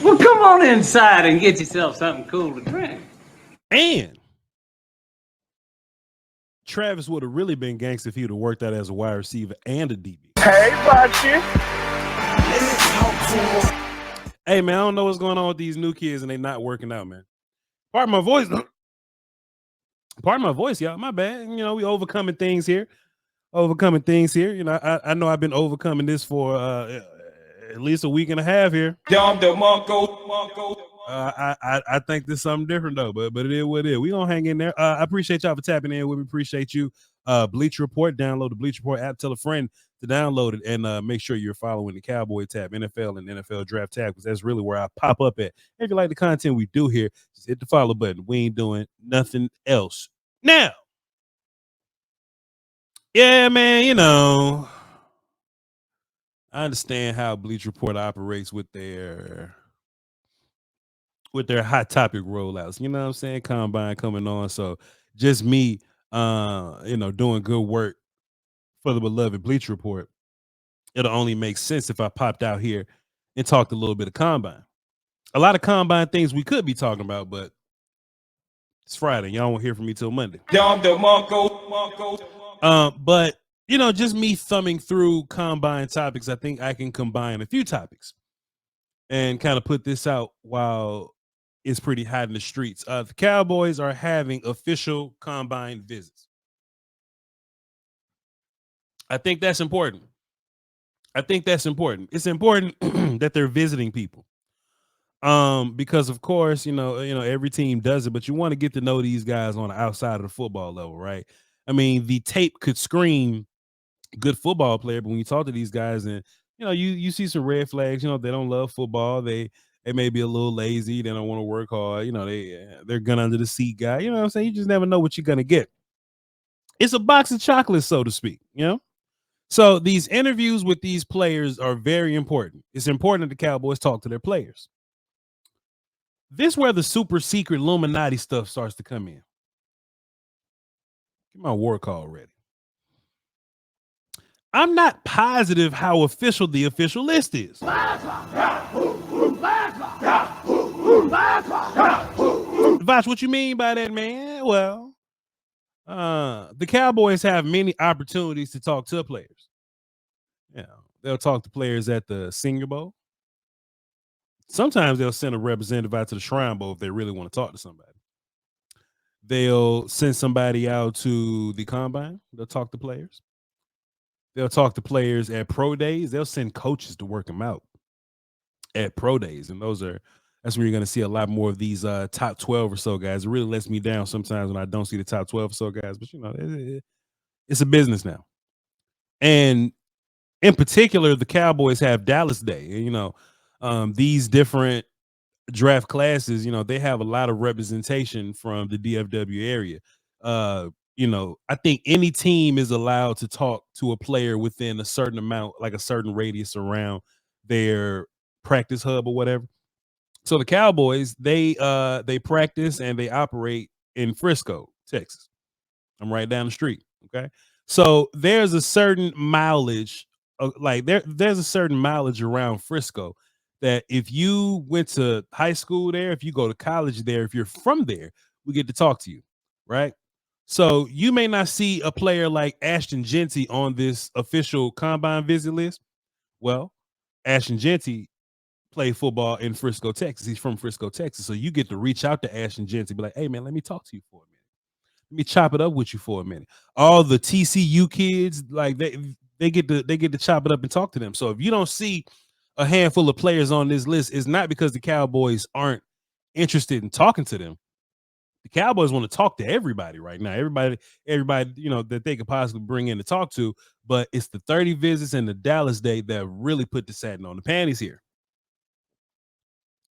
Well, come on inside and get yourself something cool to drink. And Travis would have really been gangster if he would have worked out as a wide receiver and a DB. Hey, Voch. Hey, man, I don't know what's going on with these new kids and they not working out, man. Pardon my voice. Pardon my voice, y'all. My bad. You know, we overcoming things here. You know, I know I've been overcoming this for at least a week and a half here. I think there's something different though, but it is what it is. We gonna hang in there. I appreciate y'all for tapping in. We appreciate you. Bleach Report. Download the Bleach Report app. Tell a friend to download it, and make sure you're following the Cowboy tab, NFL and NFL Draft tab, because that's really where I pop up at. If you like the content we do here, just hit the follow button. We ain't doing nothing else now. Yeah, man. You know, I understand how Bleach Report operates with their hot topic rollouts. You know what I'm saying? Combine coming on. So just me, you know, doing good work for the beloved Bleach Report. It'll only make sense if I popped out here and talked a little bit of Combine. A lot of Combine things we could be talking about, but it's Friday. Y'all won't hear from me till Monday. But, you know, just me thumbing through Combine topics, I think I can combine a few topics and kind of put this out while it's pretty hot in the streets. The Cowboys are having official Combine visits. I think that's important. It's important that they're visiting people. Because of course, you know, every team does it, but you want to get to know these guys on the outside of the football level, right? I mean, the tape could scream good football player, but when you talk to these guys and, you know, you see some red flags, you know, they don't love football. They may be a little lazy. They don't want to work hard. You know, they're gun under the seat guy. You know what I'm saying? You just never know what you're going to get. It's a box of chocolates, so to speak, you know? So these interviews with these players are very important. It's important that the Cowboys talk to their players. This is where the super secret Illuminati stuff starts to come in. Get my war call ready. I'm not positive how official the official list is. Voch, what you mean by that, man? Well, the Cowboys have many opportunities to talk to players. You know, they'll talk to players at the Senior Bowl. Sometimes they'll send a representative out to the Shrine Bowl if they really want to talk to somebody. They'll send somebody out to the Combine. They'll talk to players. They'll talk to players at pro days. They'll send coaches to work them out at pro days. And that's where you're going to see a lot more of these top 12 or so guys. It really lets me down sometimes when I don't see the top 12 or so guys. But, you know, it's a business now. And in particular, the Cowboys have Dallas Day. You know, these different draft classes, you know, they have a lot of representation from the DFW area. You know, I think any team is allowed to talk to a player within a certain amount, like a certain radius around their practice hub or whatever. So the Cowboys, they practice and they operate in Frisco, Texas. I'm right down the street. Okay. So there's a certain mileage, there's a certain mileage around Frisco that if you went to high school there, if you go to college there, if you're from there, we get to talk to you. Right. So you may not see a player like Ashton Genty on this official Combine visit list. Well, Ashton Genty played football in Frisco, Texas. He's from Frisco, Texas. So you get to reach out to Ashton Genty, be like, hey, man, let me talk to you for a minute. Let me chop it up with you for a minute. All the TCU kids, like they get to chop it up and talk to them. So if you don't see a handful of players on this list, it's not because the Cowboys aren't interested in talking to them. The Cowboys want to talk to everybody right now. Everybody, you know, that they could possibly bring in to talk to. But it's the 30 visits and the Dallas Day that really put the satin on the panties here.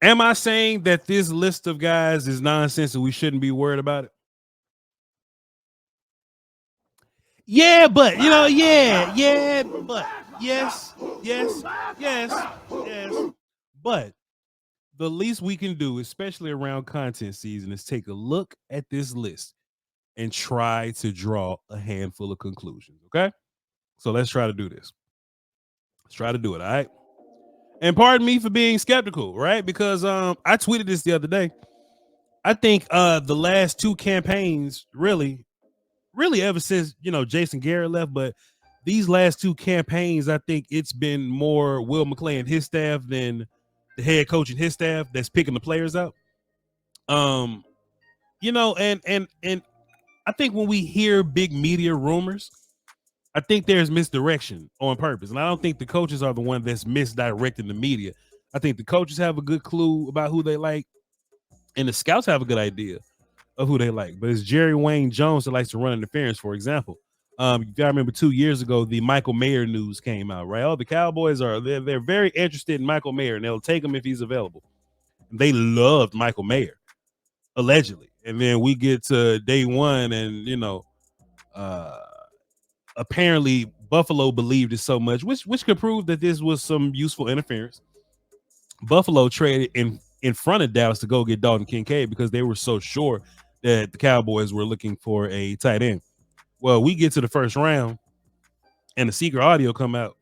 Am I saying that this list of guys is nonsense and we shouldn't be worried about it? Yeah, but, you know, yeah, but, yes. But the least we can do, especially around content season, is take a look at this list and try to draw a handful of conclusions, okay? So let's try to do this. Let's try to do it, all right? And pardon me for being skeptical, right? Because I tweeted this the other day. I think the last two campaigns really ever since, Jason Garrett left, but these last two campaigns, I think it's been more Will McClay and his staff than the head coach and his staff that's picking the players out. And I think when we hear big media rumors, I think there's misdirection on purpose. And I don't think the coaches are the one that's misdirecting the media. I think the coaches have a good clue about who they like, and the scouts have a good idea of who they like. But it's Jerry Wayne Jones that likes to run interference, for example. You gotta remember 2 years ago, the Michael Mayer news came out, right? Oh, the Cowboys they're very interested in Michael Mayer, and they'll take him if he's available. They loved Michael Mayer, allegedly. And then we get to day one, and apparently Buffalo believed it so much, which could prove that this was some useful interference. Buffalo traded in front of Dallas to go get Dalton Kincaid because they were so sure that the Cowboys were looking for a tight end. Well, we get to the first round and the secret audio come out.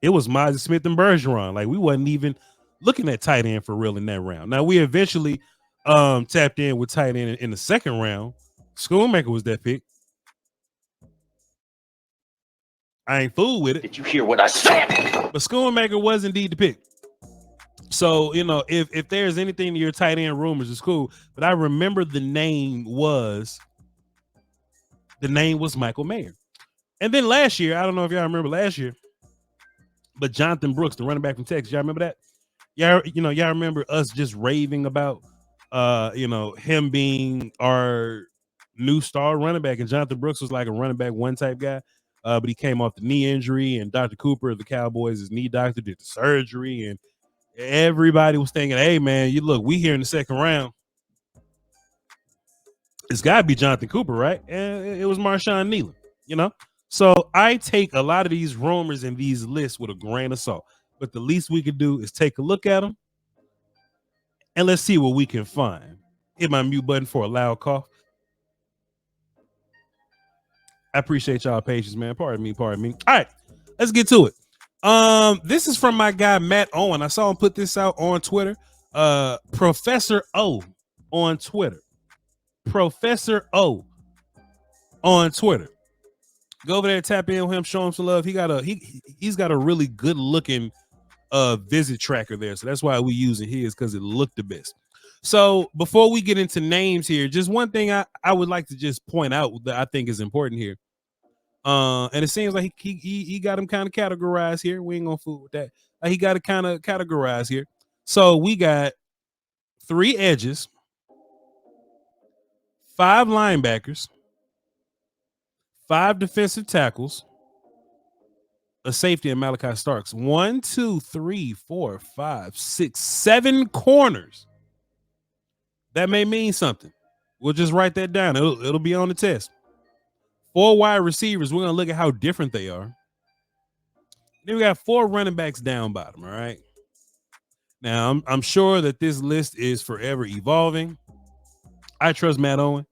It was Mozzie Smith and Bergeron. Like, we wasn't even looking at tight end for real in that round. Now, we eventually tapped in with tight end in the second round. Schoonmaker was that pick. I ain't fooled with it. Did you hear what I said? But Schoonmaker was indeed the pick. So, if there's anything to your tight end rumors, it's cool. But I remember the name was Michael Mayer. And then last year, I don't know if y'all remember last year, but Jonathan Brooks, the running back from Texas, y'all remember that? Y'all remember us just raving about him being our new star running back, and Jonathan Brooks was like a running back one type guy. But he came off the knee injury, and Dr. Cooper of the Cowboys, his knee doctor, did the surgery, and everybody was thinking, hey, man, we here in the second round. It's got to be Jonathan Cooper, right? And it was Marshawn Nealon, So I take a lot of these rumors and these lists with a grain of salt. But the least we could do is take a look at them, and let's see what we can find. Hit my mute button for a loud cough. I appreciate y'all patience, man. Pardon me. All right, let's get to it. This is from my guy Matt Owen. I saw him put this out on Twitter. Professor O on Twitter. Professor O on Twitter. Go over there, tap in with him, show him some love. He's got a really good looking visit tracker there, so that's why we using his, because it looked the best. So before we get into names here, just one thing I would like to just point out that I think is important here. And it seems like he got him kind of categorized here. We ain't gonna fool with that. He got it kind of categorized here. So we got 3 edges, 5 linebackers, 5 defensive tackles, a safety, and Malachi Starks. 1, 2, 3, 4, 5, 6, 7 corners. That may mean something. We'll just write that down. It'll be on the test. 4 wide receivers. We're gonna look at how different they are. Then we got 4 running backs down bottom. All right. Now I'm sure that this list is forever evolving. I trust Matt Owen,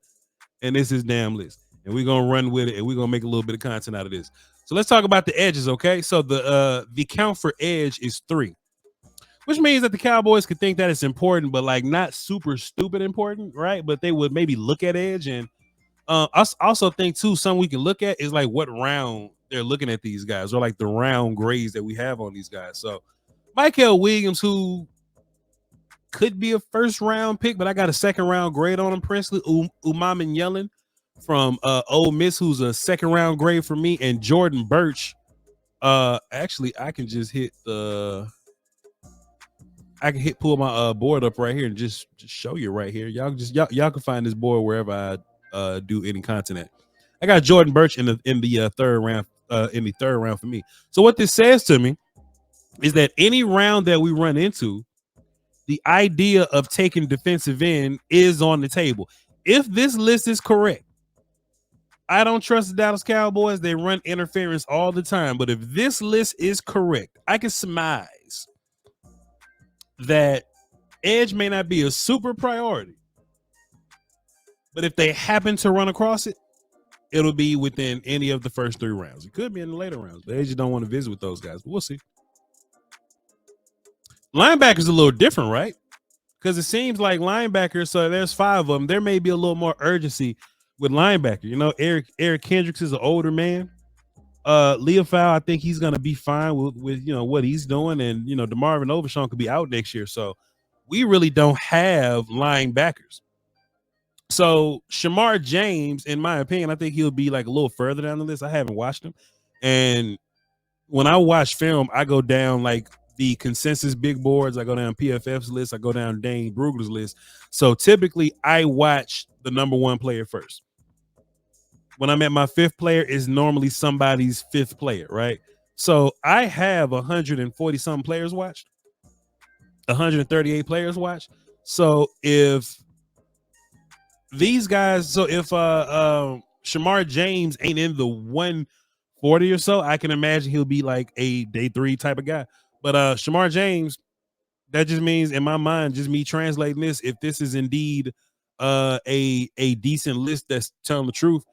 and this is damn list. And we're gonna run with it, and we're gonna make a little bit of content out of this. So let's talk about the edges, okay? So the count for edge is 3, which means that the Cowboys could think that it's important, but like not super stupid important, right? But they would maybe look at edge, and I also think too, something we can look at is like what round they're looking at these guys, or like the round grades that we have on these guys. So Michael Williams, who could be a first round pick, but I got a second round grade on him. Presley Umaman Yellen from Ole Miss, who's a second round grade for me, and Jordan Birch. Actually, I can just pull my board up right here and just show you right here. Y'all can find this board wherever I do any content at. I got Jordan Birch in the third round for me. So what this says to me is that any round that we run into, the idea of taking defensive end is on the table. If this list is correct, I don't trust the Dallas Cowboys. They run interference all the time. But if this list is correct, I can surmise that edge may not be a super priority. But if they happen to run across it, it'll be within any of the first 3 rounds. It could be in the later rounds. They just don't want to visit with those guys. But we'll see. Linebacker's a little different, right? Because it seems like linebackers, so there's 5 of them. There may be a little more urgency with linebacker. You know, Eric Kendricks is an older man. Leofau, I think he's gonna be fine with you know what he's doing, and you know DeMarvin Overshawn could be out next year, so we really don't have linebackers. So Shamar James, in my opinion, I think he'll be like a little further down the list. I haven't watched him, and when I watch film, I go down like the consensus big boards. I go down PFF's list. I go down Dane Brugler's list. So typically, I watch the number 1 player first. When I'm at my 5th player, is normally somebody's 5th player, right? So I have 140 some players watched, 138 players watched. So if these guys, so if Shamar James ain't in the 140 or so, I can imagine he'll be like a day 3 type of guy. But Shamar James, that just means in my mind, just me translating this, if this is indeed a decent list that's telling the truth,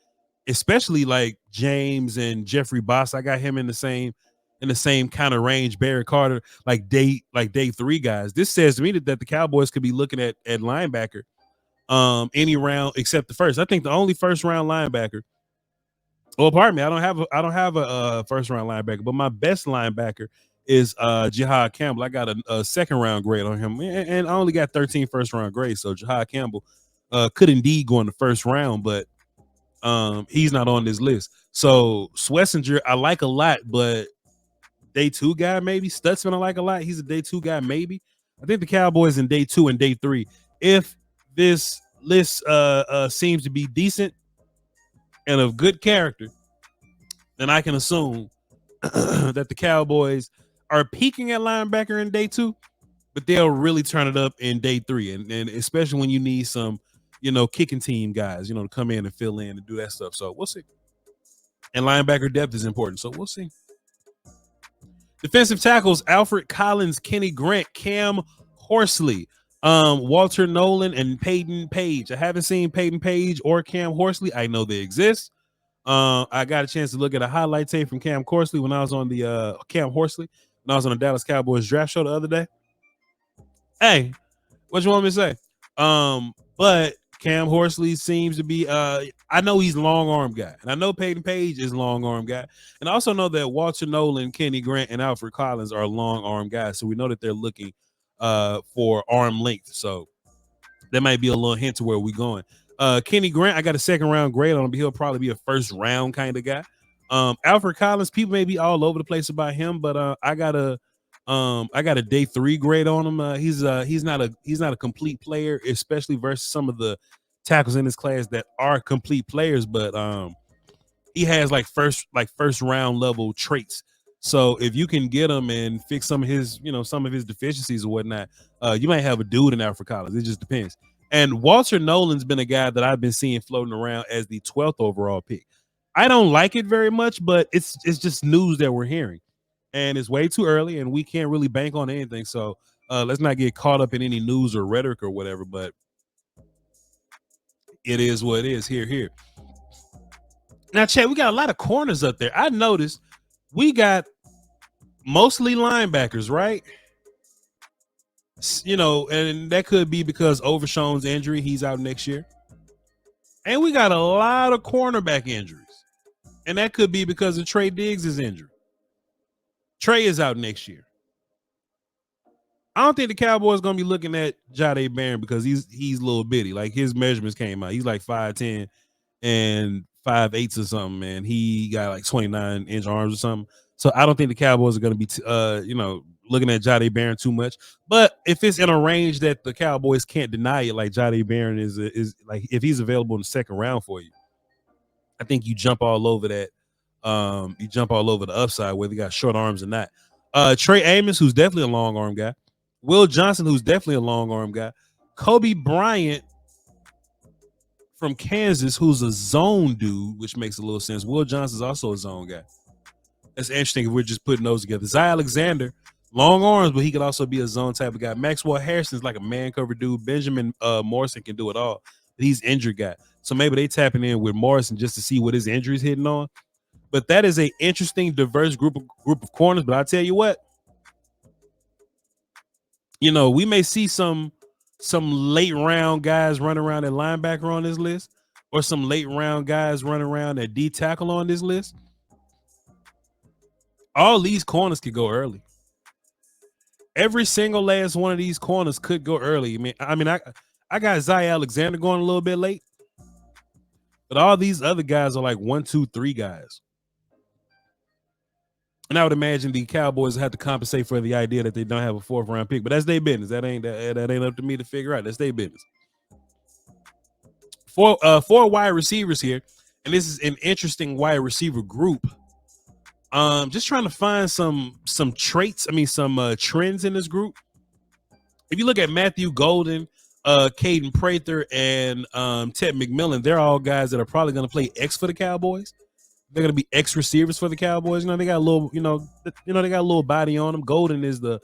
especially like James and Jeffrey Boss, I got him in the same kind of range. Barry Carter, like day 3 guys. This says to me that the Cowboys could be looking at linebacker any round except the first. I think the only first round linebacker. Well, pardon me, I don't have a first round linebacker, but my best linebacker is Jihad Campbell. I got a second round grade on him, and I only got 13 first round grades. So Jihad Campbell could indeed go in the first round, but he's not on this list. So Swessinger I like a lot, but day 2 guy maybe. Stutzman I like a lot. He's a day 2 guy maybe. I think the Cowboys in day 2 and day 3. If this list seems to be decent and of good character, then I can assume that the Cowboys are peaking at linebacker in day 2, but they'll really turn it up in day 3, and especially when you need some, you know, kicking team guys, you know, to come in and fill in and do that stuff. So we'll see. And linebacker depth is important, so we'll see. Defensive tackles: Alfred Collins, Kenny Grant, Cam Horsley, Walter Nolan, and Peyton Page. I haven't seen Peyton Page or Cam Horsley. I know they exist. I got a chance to look at a highlight tape from Cam Horsley when I was on the Cam Horsley when I was on the Dallas Cowboys draft show the other day. Hey, what you want me to say? But Cam Horsley seems to be I know he's long arm guy, and I know Peyton Page is long arm guy, and I also know that Walter Nolan, Kenny Grant, and Alfred Collins are long arm guys, so we know that they're looking for arm length. So that might be a little hint to where we're going. Kenny Grant, I got a second round grade on him, but he'll probably be a first round kind of guy. Alfred Collins, people may be all over the place about him, but I got a day 3 grade on him. He's not a complete player, especially versus some of the tackles in this class that are complete players, but he has like first round level traits. So if you can get him and fix some of his deficiencies or whatnot, you might have a dude in Alfred Collins. It just depends. And Walter Nolan's been a guy that I've been seeing floating around as the 12th overall pick. I don't like it very much, but it's just news that we're hearing, and it's way too early, and we can't really bank on anything. So let's not get caught up in any news or rhetoric or whatever. But it is what it is. Here. Now, Chad, we got a lot of corners up there. I noticed we got mostly linebackers, right? You know, and that could be because Overshown's injury, he's out next year. And we got a lot of cornerback injuries. And that could be because of Trey Diggs' injury. Trey is out next year. I don't think the Cowboys going to be looking at Jahdae Barron because he's little bitty. Like, his measurements came out. He's like 5'10" and 5'8" or something, man. He got like 29-inch arms or something. So I don't think the Cowboys are going to be, looking at Jahdae Barron too much. But if it's in a range that the Cowboys can't deny it, like Jahdae Barron is like, if he's available in the second round for you, I think you jump all over that. You jump all over the upside, whether you got short arms or not. Trey Amos, who's definitely a long arm guy. Will Johnson, who's definitely a long arm guy. Kobe Bryant from Kansas, who's a zone dude, which makes a little sense. Will Johnson's also a zone guy. That's interesting if we're just putting those together. Zy Alexander, long arms, but he could also be a zone type of guy. Maxwell Harrison's like a man cover dude. Benjamin Morrison can do it all. But he's injured guy. So maybe they tapping in with Morrison just to see what his injury's hitting on. But that is an interesting, diverse group of corners. But I'll tell you what, you know, we may see some late round guys run around at linebacker on this list, or some late round guys run around at D tackle on this list. All these corners could go early. Every single last one of these corners could go early. I got Zay Alexander going a little bit late, but all these other guys are like 1, 2, 3 guys. And I would imagine the Cowboys have to compensate for the idea that they don't have a 4th round pick, but that's their business. That ain't up to me to figure out. That's their business. Four wide receivers here, and this is an interesting wide receiver group. Just trying to find some traits. Some trends in this group. If you look at Matthew Golden, Caden Prather, and Ted McMillan, they're all guys that are probably going to play X for the Cowboys. They're going to be X receivers for the Cowboys. You know, they got a little, they got a little body on them. Golden is the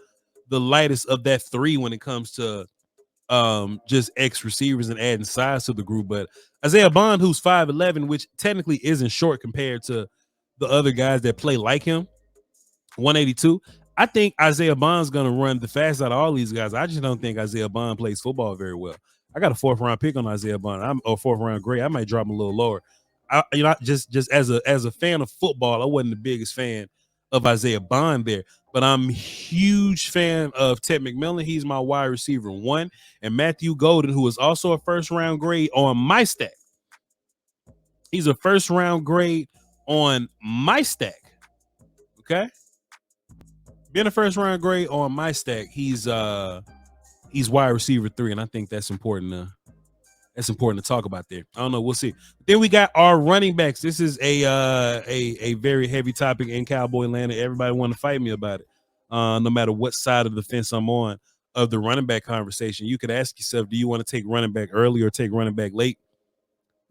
lightest of that 3 when it comes to just X receivers and adding size to the group. But Isaiah Bond, who's 5'11", which technically isn't short compared to the other guys that play like him, 182. I think Isaiah Bond's going to run the fastest out of all these guys. I just don't think Isaiah Bond plays football very well. I got a 4th round pick on Isaiah Bond. I'm a 4th round grade. I might drop him a little lower. Just as a fan of football, I wasn't the biggest fan of Isaiah Bond there, but I'm a huge fan of Ted McMillan. He's my wide receiver 1, and Matthew Golden, who is also a 1st round grade on my stack. He's a 1st round grade on my stack. Okay, being a 1st round grade on my stack, he's wide receiver 3, and I think that's important. That's important to talk about there. I don't know. We'll see. Then we got our running backs. This is a very heavy topic in Cowboy land. Everybody want to fight me about it. No matter what side of the fence I'm on of the running back conversation, you could ask yourself, do you want to take running back early or take running back late?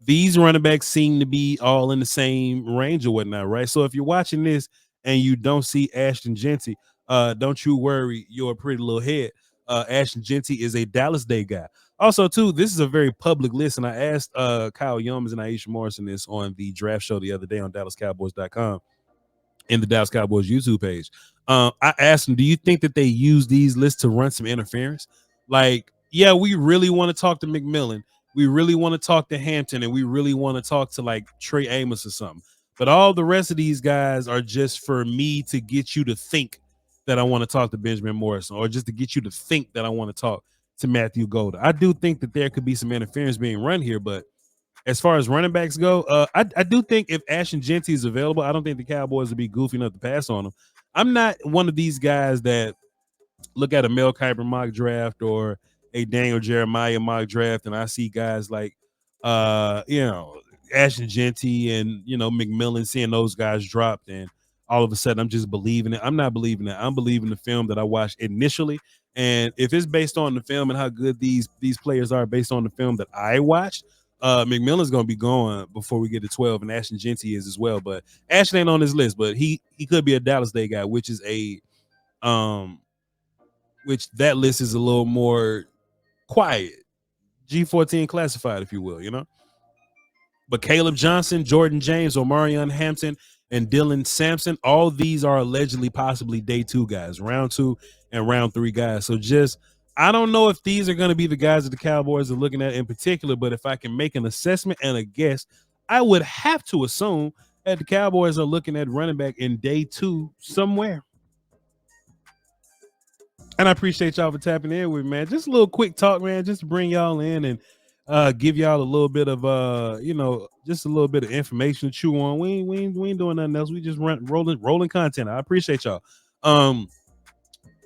These running backs seem to be all in the same range or whatnot, right? So if you're watching this and you don't see Ashton Jeanty, don't you worry, you're a pretty little head. Ashton Jeanty is a Dallas Day guy. Also, too, this is a very public list, and I asked Kyle Youmans and Aisha Morrison this on the draft show the other day on DallasCowboys.com in the Dallas Cowboys YouTube page. I asked them, do you think that they use these lists to run some interference? Like, yeah, we really want to talk to McMillan. We really want to talk to Hampton, and we really want to talk to, like, Trey Amos or something. But all the rest of these guys are just for me to get you to think that I want to talk to Benjamin Morrison, or just to get you to think that I want to talk to Matthew Golden. I do think that there could be some interference being run here, but as far as running backs go, I do think if Ashton Jeanty is available, I don't think the Cowboys would be goofy enough to pass on him. I'm not one of these guys that look at a Mel Kiper mock draft or a Daniel Jeremiah mock draft, and I see guys like, Ashton Jeanty and, McMillan, seeing those guys dropped, and all of a sudden I'm just believing it. I'm not believing it. I'm believing the film that I watched initially. And if it's based on the film and how good these players are based on the film that I watched, McMillan's going to be going before we get to 12, and Ashton Jeanty is as well. But Ashton ain't on this list, but he could be a Dallas Day guy, which is which that list is a little more quiet, G14 classified, if you will, But Caleb Johnson, Jordan James, Omarion Hampton, and Dylan Sampson, all these are allegedly possibly day 2 guys, round 2 and round 3 guys. So I don't know if these are going to be the guys that the Cowboys are looking at in particular, but if I can make an assessment and a guess, I would have to assume that the Cowboys are looking at running back in day 2 somewhere. And I appreciate y'all for tapping in with me, man. Just a little quick talk, man, just to bring y'all in and give y'all a little bit of just a little bit of information to chew on. We ain't doing nothing else. We just rolling content. I appreciate y'all.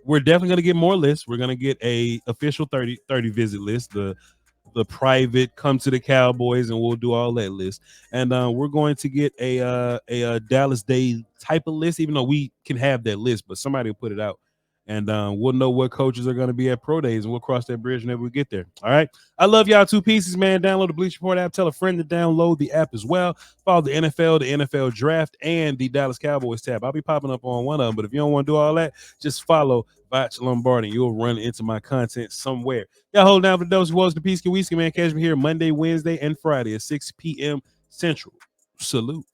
We're definitely gonna get more lists. We're gonna get a official 30 visit list, the private come to the Cowboys, and we'll do all that list. And we're going to get a Dallas Day type of list, even though we can have that list, but somebody will put it out. And we'll know what coaches are going to be at pro days, and we'll cross that bridge whenever we get there. All right. I love y'all 2 pieces, man. Download the Bleacher Report app. Tell a friend to download the app as well. Follow the NFL Draft, and the Dallas Cowboys tab. I'll be popping up on one of them, but if you don't want to do all that, just follow Voch Lombardi. You'll run into my content somewhere. Y'all hold down for those who was the Peasky Weesky, man. Catch me here Monday, Wednesday, and Friday at 6 p.m. Central. Salute.